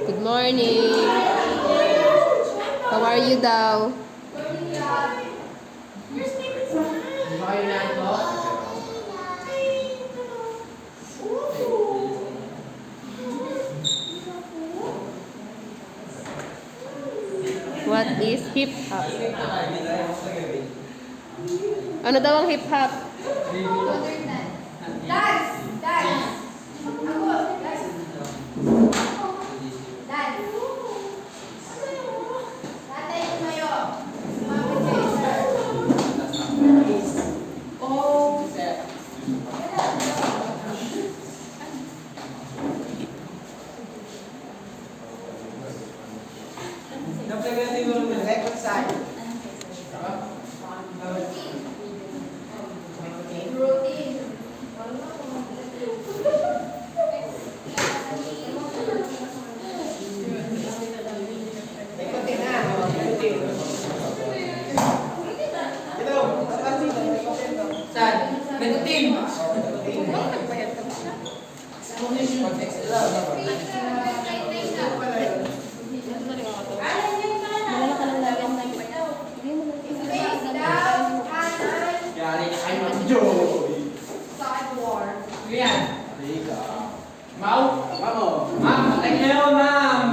Good morning. How are you daw? What is hip hop? Ano daw ang hip hop? Dance! Dance! Ako! Dance! Dance! Tatay tumayo. Sumapit kayo, sir. Oh! Napagdating mo ng record side. Routine. Ikotin na. Ikotin. Ito. Saan? Ikotin. Face down, kanan, Yari na kayo mag-joy. sideward. Yan. Mau? Mamo. Ma'am, thank you, ma'am.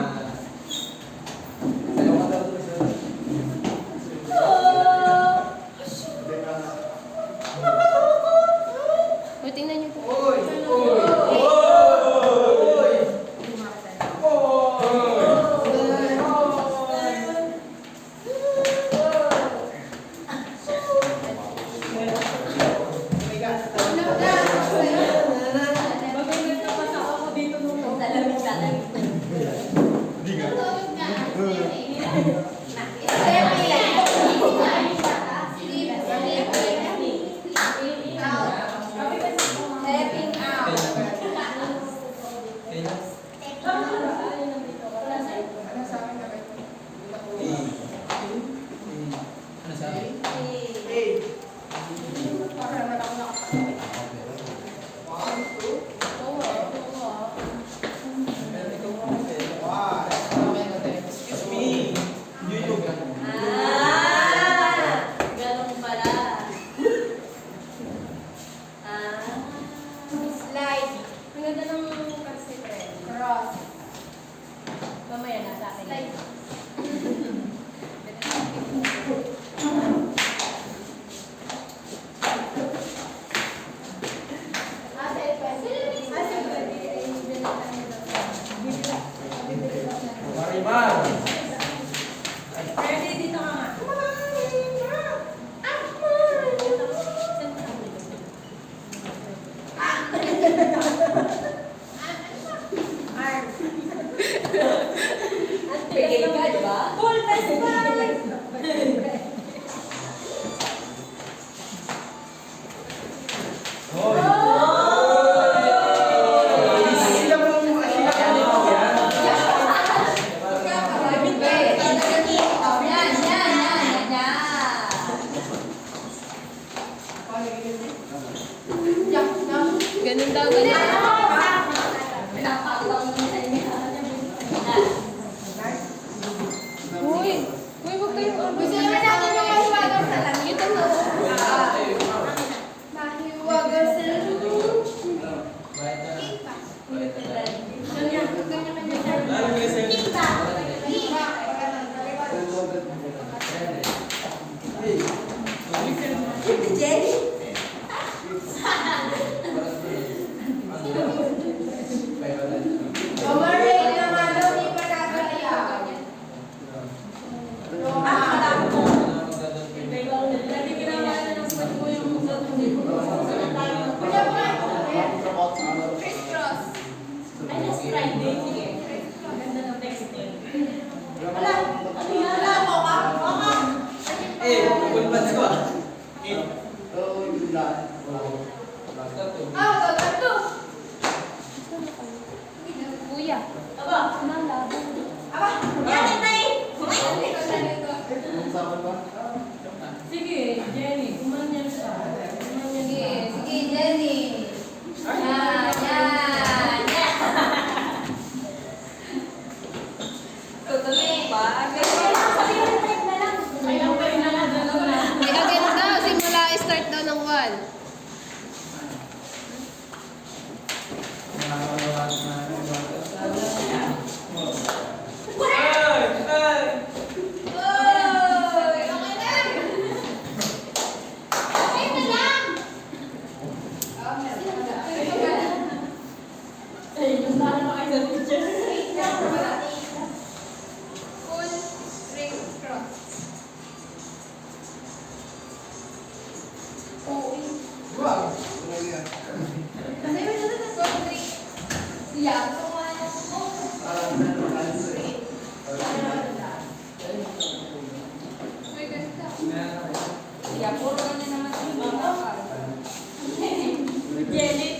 O, tingnan niyo po. Oy! Oy! Oy! Stepping out. Excuse me. Ganun pala. Slide. Ang ganda ng kasi friend. Cross. Mamaya na sa akin. Slide. Marimar. Ready, dito ka nga. Pigay ka, di ba? Full festival! Hoy. Sila mo mo sila yan. Ganun daw, ganun. Uy, huwag kayong Gusto naman natin mga hiwagang sa langit. Ito na. Mahiwagang sa langit. Mamarate naman daw, di pa nakakaya. Dati ginawa na ng sweat ko yung Crisscross. Ay, last Friday. Sige. Ganda ng texting. Wala. Wala mo ka. Kulpas ko. Tatlo. Kuya. Aba. Aba, Yan, tay. Sige, Jenny, kumanyan siya. Kumanyan Sige, siya. sige, Jenny. Yan, yan, yan. kayo sa teacher. Full ring cross. Wow. Kasi may full ring. Yeah. May ganda. Yeah, puro ganyan naman ang mga Jenny,